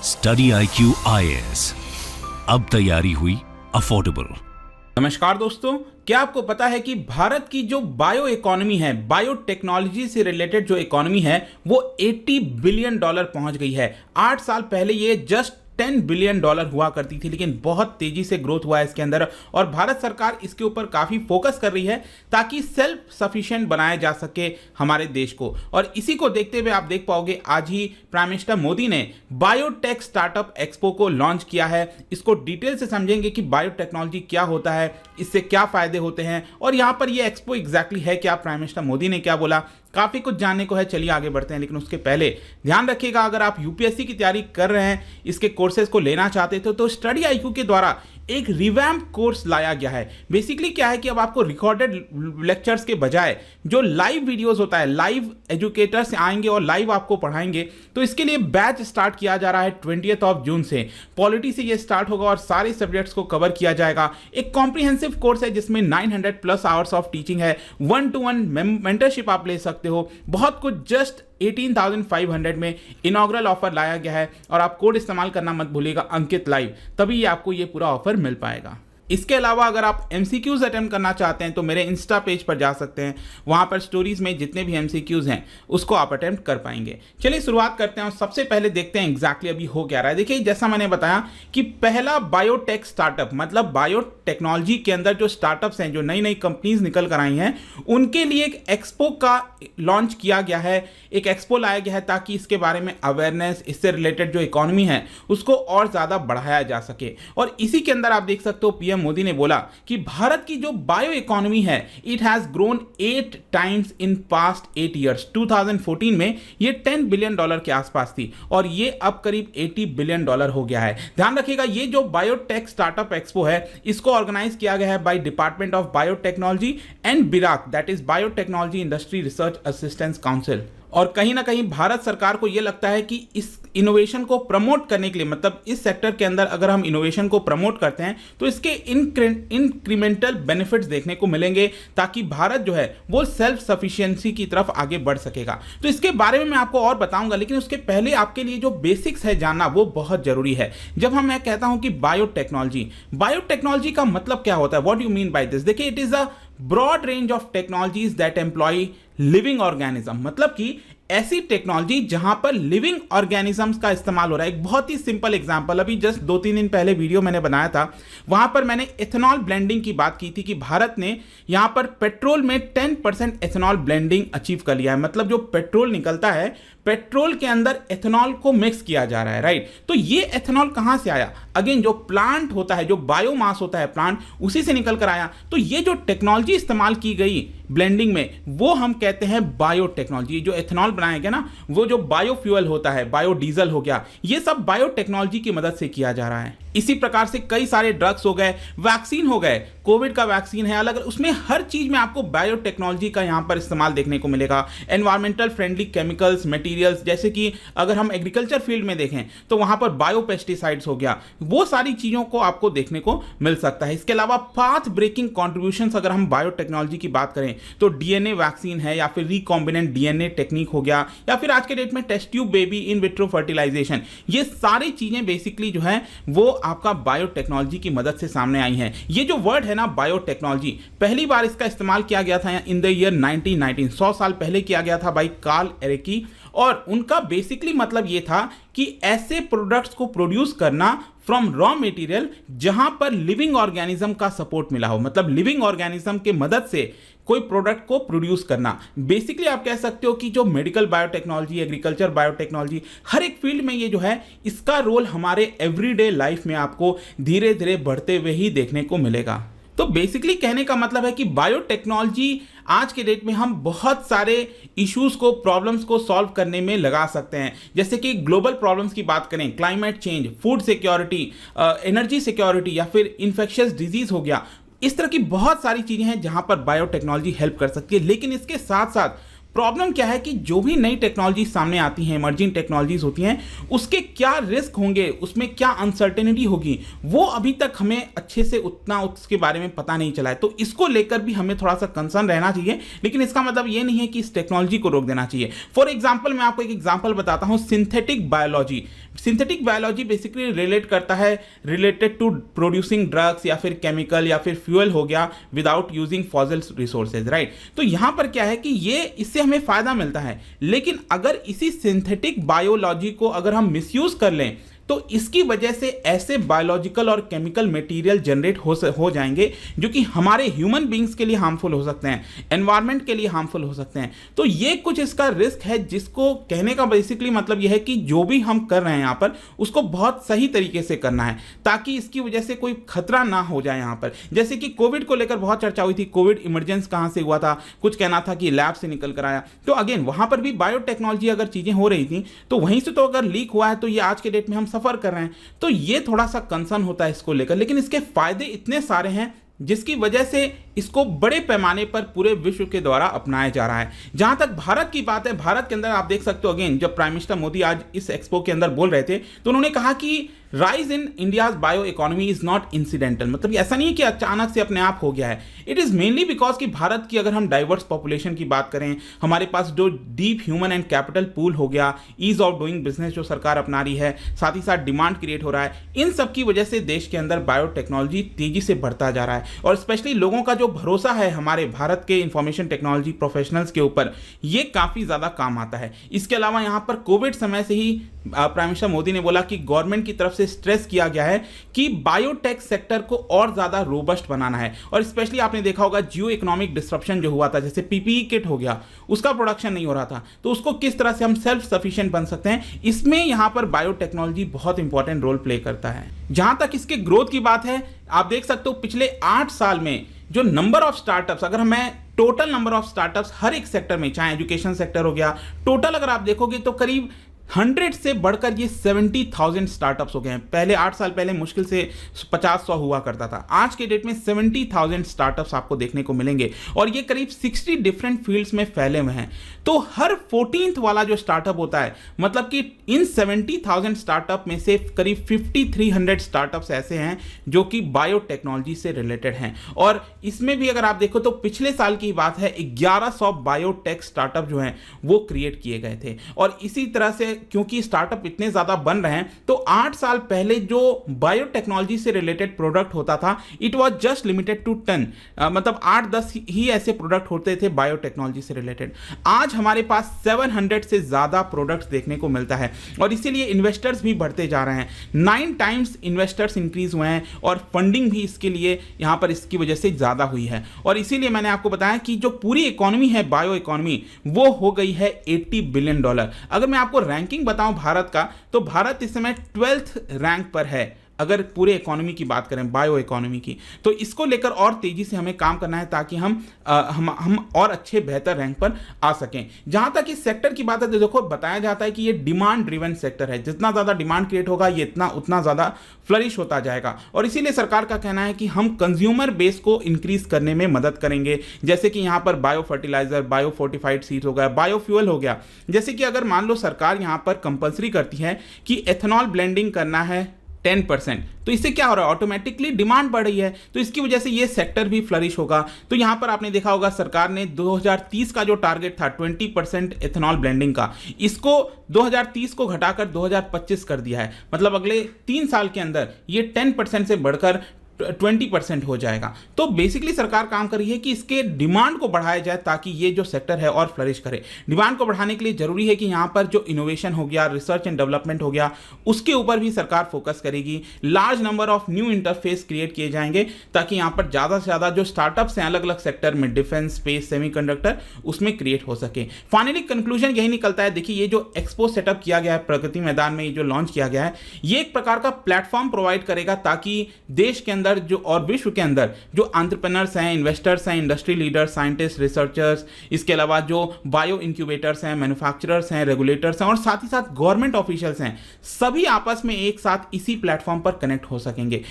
Study IQ IAS, अब तैयारी हुई अफोर्डेबल। नमस्कार दोस्तों, क्या आपको पता है कि भारत की जो बायो इकोनॉमी है, बायोटेक्नोलॉजी से रिलेटेड जो इकोनॉमी है वो $80 बिलियन पहुंच गई है। 8 साल पहले ये जस्ट $10 बिलियन हुआ करती थी, लेकिन बहुत तेजी से ग्रोथ हुआ है इसके अंदर और भारत सरकार इसके ऊपर काफी फोकस कर रही है ताकि सेल्फ सफिशिएंट बनाया जा सके हमारे देश को। और इसी को देखते हुए आप देख पाओगे आज ही प्राइम मिनिस्टर मोदी ने बायोटेक स्टार्टअप एक्सपो को लॉन्च किया है। इसको डिटेल से समझेंगे कि बायोटेक्नोलॉजी क्या होता है, इससे क्या फायदे होते हैं और यहाँ पर ये एक्सपो एग्जैक्टली है क्या, प्राइम मिनिस्टर मोदी ने क्या बोला, काफ़ी कुछ जानने को है। चलिए आगे बढ़ते हैं, लेकिन उसके पहले ध्यान रखिएगा, अगर आप यूपीएससी की तैयारी कर रहे हैं, इसके कोर्सेज को लेना चाहते थे तो स्टडी IQ के द्वारा एक रिवैम्प कोर्स लाया गया है। बेसिकली क्या है कि अब आपको रिकॉर्डेड लेक्चर्स के बजाय जो लाइव वीडियोस होता है, लाइव एजुकेटर्स आएंगे और लाइव आपको पढ़ाएंगे। तो इसके लिए बैच स्टार्ट किया जा रहा है 20 जून से। पॉलिटी से ये स्टार्ट होगा और सारे सब्जेक्ट्स को कवर किया जाएगा। एक कॉम्प्रिहेंसिव कोर्स है जिसमें 900+ आवर्स ऑफ टीचिंग है, 1-to-1 मेंटरशिप आप ले सकते हो, बहुत कुछ। जस्ट 18,500 में इनॉग्रल ऑफर लाया गया है और आप कोड इस्तेमाल करना मत भूलिएगा, अंकित लाइव, तभी आपको ये पूरा ऑफर मिल पाएगा। इसके अलावा अगर आप MCQs अटेम्प्ट करना चाहते हैं तो मेरे इंस्टा पेज पर जा सकते हैं, वहां पर स्टोरीज में जितने भी MCQs हैं उसको आप अटेम्प्ट कर पाएंगे। चलिए शुरुआत करते हैं और सबसे पहले देखते हैं एग्जैक्टली अभी हो क्या रहा है। देखिए, जैसा मैंने बताया कि पहला बायोटेक स्टार्टअप, मतलब बायोटेक्नोलॉजी के अंदर जो स्टार्टअप्स हैं, जो नई नई कंपनीज निकल कर आई हैं, उनके लिए एक एक्सपो का लॉन्च किया गया है। एक एक्सपो लाया गया है ताकि इसके बारे में अवेयरनेस, इससे रिलेटेड जो इकोनॉमी है उसको और ज्यादा बढ़ाया जा सके। और इसी के अंदर आप देख सकते हो PM मोदी ने बोला कि भारत की जो बायो इकोनॉमी है, it has grown 8 times in past 8 years. 2014 में ये $10 बिलियन के आसपास थी और ये अब करीब $80 बिलियन हो गया है। ध्यान रखिएगा, ये जो बायोटेक स्टार्टअप एक्सपो है इसको ऑर्गेनाइज किया गया है by department of biotechnology and BIRAC, that is biotechnology industry research assistance council. और कहीं ना कहीं भारत सरकार को यह लगता है कि इस इनोवेशन को प्रमोट करने के लिए, मतलब इस सेक्टर के अंदर अगर हम इनोवेशन को प्रमोट करते हैं तो इसके इंक्रीमेंटल बेनिफिट्स देखने को मिलेंगे ताकि भारत जो है वो सेल्फ सफिशिएंसी की तरफ आगे बढ़ सकेगा। तो इसके बारे में मैं आपको और बताऊंगा, लेकिन उसके पहले आपके लिए जो बेसिक्स है जानना वो बहुत जरूरी है। जब मैं कहता हूं कि बायोटेक्नोलॉजी का मतलब क्या होता है, what you mean by this. देखिए, it is a broad range of technologies that employ living organism, मतलब कि ऐसी टेक्नोलॉजी जहां पर लिविंग ऑर्गेनिजम्स का इस्तेमाल हो रहा है। एक बहुत ही सिंपल एग्जांपल, अभी जस्ट 2-3 दिन पहले वीडियो मैंने बनाया था, वहां पर मैंने एथेनॉल ब्लेंडिंग की बात की थी कि भारत ने यहां पर पेट्रोल में 10% एथेनॉल ब्लेंडिंग अचीव कर लिया है। मतलब जो पेट्रोल निकलता है, पेट्रोल के अंदर एथेनॉल को मिक्स किया जा रहा है, राइट। तो ये एथेनॉल कहां से आया? अगेन, जो प्लांट होता है, जो बायोमास होता है प्लांट, उसी से निकल कर आया। तो ये जो टेक्नोलॉजी इस्तेमाल की गई ब्लेंडिंग में, वो हम कहते हैं बायोटेक्नोलॉजी। जो एथेनॉल बनाया गया ना, वो जो बायोफ्यूल होता है, बायोडीजल हो गया, ये सब बायोटेक्नोलॉजी की मदद से किया जा रहा है। इसी प्रकार से कई सारे ड्रग्स हो गए, वैक्सीन हो गए, कोविड का वैक्सीन है अलग, उसमें हर चीज में आपको बायोटेक्नोलॉजी का यहां पर इस्तेमाल देखने को मिलेगा। एनवायरमेंटल फ्रेंडली केमिकल्स, मटेरियल्स, जैसे कि अगर हम एग्रीकल्चर फील्ड में देखें तो वहां पर बायोपेस्टिसाइड्स हो गया, वो सारी चीजों को आपको देखने को मिल सकता है। इसके अलावा पाथ ब्रेकिंग कॉन्ट्रीब्यूशंस अगर हम बायोटेक्नोलॉजी की बात करें तो DNA वैक्सीन है, या फिर रिकॉम्बिनेंट DNA टेक्निक हो गया, या फिर आज के डेट में test tube baby, in vitro fertilisation, ये सारी चीजें बेसिकली जो है वो आपका बायोटेक्नोलॉजी की मदद से सामने आई हैं। ये जो वर्ड है ना बायोटेक्नोलॉजी, पहली बार इसका इस्तेमाल किया गया था इन द ईयर 1919, 100 साल पहले किया गया था बाय कार्ल एरेकी। और उनका बेसिकली मतलब ये था कि ऐसे प्रोडक्ट्स को प्रोड्यूस करना फ्रॉम रॉ मटेरियल जहां पर लिविंग ऑर्गेनिज्म का सपोर्ट मिला हो, मतलब लिविंग ऑर्गेनिज्म के मदद से कोई प्रोडक्ट को प्रोड्यूस करना। बेसिकली आप कह सकते हो कि जो मेडिकल बायोटेक्नोलॉजी, एग्रीकल्चर बायोटेक्नोलॉजी, हर एक फील्ड में ये जो है, इसका रोल हमारे एवरीडे लाइफ में आपको धीरे धीरे बढ़ते हुए ही देखने को मिलेगा। तो बेसिकली कहने का मतलब है कि बायोटेक्नोलॉजी आज के डेट में हम बहुत सारे इश्यूज को, प्रॉब्लम्स को सॉल्व करने में लगा सकते हैं। जैसे कि ग्लोबल प्रॉब्लम्स की बात करें, climate change, food security, energy security, या फिर इन्फेक्शियस डिजीज हो गया, इस तरह की बहुत सारी चीजें हैं जहां पर बायोटेक्नोलॉजी हेल्प कर सकती है। लेकिन इसके साथ साथ प्रॉब्लम क्या है कि जो भी नई टेक्नोलॉजी सामने आती हैं, इमर्जिंग टेक्नोलॉजीज होती हैं, उसके क्या रिस्क होंगे, उसमें क्या अनसर्टेनिटी होगी, वो अभी तक हमें अच्छे से उतना उसके बारे में पता नहीं चला है। तो इसको लेकर भी हमें थोड़ा सा कंसर्न रहना चाहिए, लेकिन इसका मतलब ये नहीं है कि इस टेक्नोलॉजी को रोक देना चाहिए। फॉर एग्जाम्पल मैं आपको एक एग्जाम्पल बताता हूं, synthetic biology. Synthetic biology basically relate करता है रिलेटेड टू प्रोड्यूसिंग ड्रग्स या फिर केमिकल या फिर फ्यूल हो गया without using fossil resources, right. तो यहां पर क्या है कि ये इससे हमें फायदा मिलता है, लेकिन अगर इसी सिंथेटिक बायोलॉजी को अगर हम मिसयूज कर लें तो इसकी वजह से ऐसे बायोलॉजिकल और केमिकल मटेरियल जनरेट हो जाएंगे जो कि हमारे ह्यूमन बींग्स के लिए हार्मफुल हो सकते हैं, एनवायरनमेंट के लिए हार्मफुल हो सकते हैं। तो ये कुछ इसका रिस्क है, जिसको कहने का बेसिकली मतलब यह है कि जो भी हम कर रहे हैं यहाँ पर उसको बहुत सही तरीके से करना है, ताकि इसकी वजह से कोई खतरा ना हो जाए। यहाँ पर जैसे कि कोविड को लेकर बहुत चर्चा हुई थी, कोविड इमरजेंसी कहाँ से हुआ था, कुछ कहना था कि लैब से निकल कर आया। तो अगेन वहाँ पर भी बायोटेक्नोलॉजी अगर चीज़ें हो रही थी तो वहीं से तो अगर लीक हुआ है तो ये आज के डेट में हम सफर कर रहे हैं। तो ये थोड़ा सा कंसर्न होता है इसको लेकर, लेकिन इसके फायदे इतने सारे हैं जिसकी वजह से इसको बड़े पैमाने पर पूरे विश्व के द्वारा अपनाया जा रहा है। जहां तक भारत की बात है, भारत के अंदर आप देख सकते हो, अगेन जब प्राइम मिनिस्टर मोदी आज इस एक्सपो के अंदर बोल रहे थे तो उन्होंने कहा कि rise in India's bio economy is not incidental. मतलब ऐसा नहीं है कि अचानक से अपने आप हो गया है, इट इज मेनली बिकॉज कि भारत की अगर हम डाइवर्स पॉपुलेशन की बात करें, हमारे पास जो deep human and capital pool हो गया, ईज ऑफ डूइंग बिजनेस जो सरकार अपना रही है, साथ ही साथ डिमांड क्रिएट हो रहा है, इन सब की वजह से देश के अंदर बायोटेक्नोलॉजी तेजी से बढ़ता जा रहा है। और स्पेशली लोगों का जो भरोसा है हमारे भारत के इंफॉर्मेशन टेक्नोलॉजी प्रोफेशनल्स के ऊपर, ये काफी ज्यादा काम आता है। इसके अलावा यहाँ पर कोविड समय से ही प्राइम मिनिस्टर मोदी ने बोला कि गवर्नमेंट की तरफ से स्ट्रेस किया गया है कि बायोटेक सेक्टर को और ज्यादा रोबस्ट बनाना है। और स्पेशली आपने देखा होगा जियो इकोनॉमिक डिस्ट्रप्शन जो हुआ था, जैसे पीपीई किट हो गया, उसका प्रोडक्शन नहीं हो रहा था, तो उसको किस तरह से हम सेल्फ सफिशिएंट बन सकते हैं, इसमें यहां पर बायोटेक्नोलॉजी बहुत इंपॉर्टेंट रोल प्ले करता है। जहां तक इसके ग्रोथ की बात है, आप देख सकते हो पिछले 8 साल में जो नंबर ऑफ स्टार्टअप्स, अगर मैं टोटल नंबर ऑफ स्टार्टअप्स हर एक सेक्टर में, चाहे एजुकेशन सेक्टर हो गया, टोटल अगर आप देखोगे तो करीब 100 से बढ़कर ये 70,000 स्टार्टअप्स हो गए हैं। पहले 8 साल पहले मुश्किल से 50-100 हुआ करता था, आज के डेट में 70,000 स्टार्टअप्स आपको देखने को मिलेंगे और ये करीब 60 डिफरेंट फील्ड्स में फैले हुए हैं। तो हर 14th वाला जो स्टार्टअप होता है, मतलब कि इन 70,000 स्टार्टअप में से करीब 5,300 स्टार्टअप्स ऐसे हैं जो कि बायोटेक्नोलॉजी से रिलेटेड हैं। और इसमें भी अगर आप देखो तो पिछले साल की बात है, 1100 बायोटेक स्टार्टअप जो हैं वो क्रिएट किए गए थे। और इसी तरह से क्योंकि स्टार्टअप इतने ज्यादा बन रहे हैं, तो 8 साल पहले जो बायोटेक्नोलॉजी से रिलेटेड प्रोडक्ट होता था, it was just limited to 10, मतलब 8-10 ही ऐसे प्रोडक्ट होते थे बायोटेक्नोलॉजी से रिलेटेड। आज हमारे पास 700 से ज्यादा प्रोडक्ट्स देखने को मिलता है और इसीलिए इन्वेस्टर्स भी बढ़ते जा रहे हैं। 9 टाइम्स इन्वेस्टर्स इंक्रीज हुए हैं और फंडिंग भी इसके लिए यहां पर इसकी वजह से ज्यादा हुई है। और इसीलिए मैंने आपको बताया कि जो पूरी इकोनॉमी है बायो इकोनॉमी, वो हो गई है $80 बिलियन। अगर मैं आपको रैंकिंग बताऊं भारत का, तो भारत इस समय 12th रैंक पर है अगर पूरे इकोनॉमी की बात करें, बायो इकोनॉमी की। तो इसको लेकर और तेजी से हमें काम करना है ताकि हम और अच्छे बेहतर रैंक पर आ सकें। जहां तक इस सेक्टर की बात है तो देखो, बताया जाता है कि ये डिमांड ड्रिवन सेक्टर है, जितना ज्यादा डिमांड क्रिएट होगा ये उतना ज्यादा फ्लरिश होता जाएगा। और इसीलिए सरकार का कहना है कि हम कंज्यूमर बेस को इंक्रीज करने में मदद करेंगे, जैसे कि यहां पर bio fertiliser, bio fortified seeds हो गया, बायोफ्यूल हो गया। जैसे कि अगर मान लो सरकार यहां पर कंपल्सरी करती है कि एथेनॉल ब्लेंडिंग करना है 10%, तो इससे क्या हो रहा है, ऑटोमेटिकली डिमांड बढ़ रही है, तो इसकी वजह से ये सेक्टर भी फ्लरिश होगा। तो यहां पर आपने देखा होगा सरकार ने 2030 का जो टारगेट था 20% एथेनॉल ब्लेंडिंग का, इसको 2030 को घटाकर 2025 कर दिया है। मतलब अगले 3 साल के अंदर ये 10% से बढ़कर 20% हो जाएगा। तो बेसिकली सरकार काम कर रही है कि इसके डिमांड को बढ़ाया जाए ताकि ये जो सेक्टर है और फ्लरिश करे। डिमांड को बढ़ाने के लिए जरूरी है कि यहाँ पर जो इनोवेशन हो गया, रिसर्च एंड डेवलपमेंट हो गया, उसके ऊपर भी सरकार फोकस करेगी। Large number of new interface create किए जाएंगे ताकि यहाँ पर ज़्यादा से ज़्यादा जो स्टार्टअप्स हैं अलग अलग सेक्टर में, डिफेंस, स्पेस, सेमीकंडक्टर, उसमें क्रिएट हो सके। फाइनली कंक्लूजन यही निकलता है, देखिए ये जो एक्सपो सेटअप किया गया है प्रगति मैदान में, ये जो लॉन्च किया गया है, ये एक प्रकार का प्लेटफॉर्म प्रोवाइड करेगा ताकि देश के अंदर जो और विश्व के अंदर जो एंटरप्रेन्योर्स हैं, इन्वेस्टर्स हैं, इंडस्ट्री लीडर्स, साइंटिस्ट, रिसर्चर्स, इसके अलावा जो बायो इंक्यूबेटर्स हैं, मैन्युफैक्चरर्स हैं, रेगुलेटर्स हैं और साथ ही साथ गवर्नमेंट ऑफिशियल्स हैं, सभी आपस में एक साथ इसी प्लेटफॉर्म पर कनेक्ट हो सकेंगे।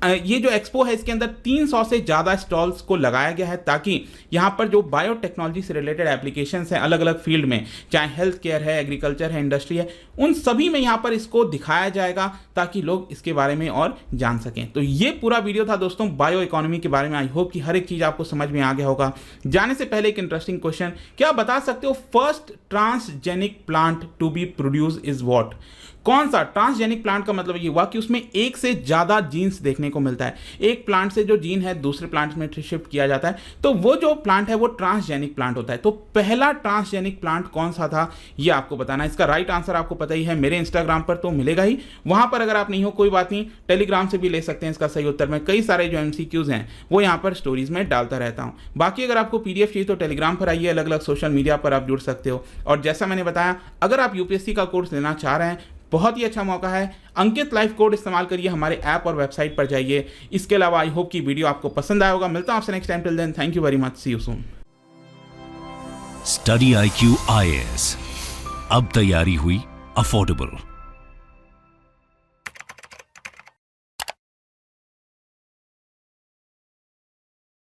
ये जो एक्सपो है इसके अंदर 300 से ज़्यादा स्टॉल्स को लगाया गया है ताकि यहाँ पर जो बायोटेक्नोलॉजी से रिलेटेड एप्लीकेशंस हैं अलग अलग फील्ड में, चाहे हेल्थ केयर है, एग्रीकल्चर है, इंडस्ट्री है, उन सभी में यहाँ पर इसको दिखाया जाएगा ताकि लोग इसके बारे में और जान सकें। तो ये पूरा वीडियो था दोस्तों बायो इकोनॉमी के बारे में। आई होप कि हर एक चीज़ आपको समझ में आ गया होगा। जाने से पहले एक इंटरेस्टिंग क्वेश्चन, क्या आप बता सकते हो first transgenic plant to be produce is what? कौन सा? ट्रांसजेनिक प्लांट का मतलब ये हुआ कि उसमें एक से ज़्यादा जीन्स देखने को मिलता है। एक प्लांट से जो जीन है दूसरे प्लांट में शिफ्ट किया जाता है, तो वो जो प्लांट है वो ट्रांसजेनिक प्लांट होता है। तो पहला ट्रांसजेनिक प्लांट कौन सा था ये आपको बताना है। इसका राइट आंसर आपको पता ही है, मेरे इंस्टाग्राम पर तो मिलेगा ही। वहां पर अगर आप नहीं हो कोई बात नहीं, टेलीग्राम से भी ले सकते हैं इसका सही उत्तर। मैं कई सारे जो MCQs हैं वो यहाँ पर स्टोरीज में डालता रहता हूँ। बाकी अगर आपको PDF चाहिए तो टेलीग्राम पर आइए, अलग अलग सोशल मीडिया पर आप जुड़ सकते हो। और जैसा मैंने बताया, अगर आप UPSC का कोर्स लेना चाह रहे हैं, बहुत ही अच्छा मौका है। अंकित लाइफ कोड इस्तेमाल करिए, हमारे ऐप और वेबसाइट पर जाइए। इसके अलावा आई होप कि वीडियो आपको पसंद आया होगा। मिलता हूं आपसे next time. Till then, thank you very much, see you soon. Study IQ IAS, अब तैयारी हुई अफोर्डेबल।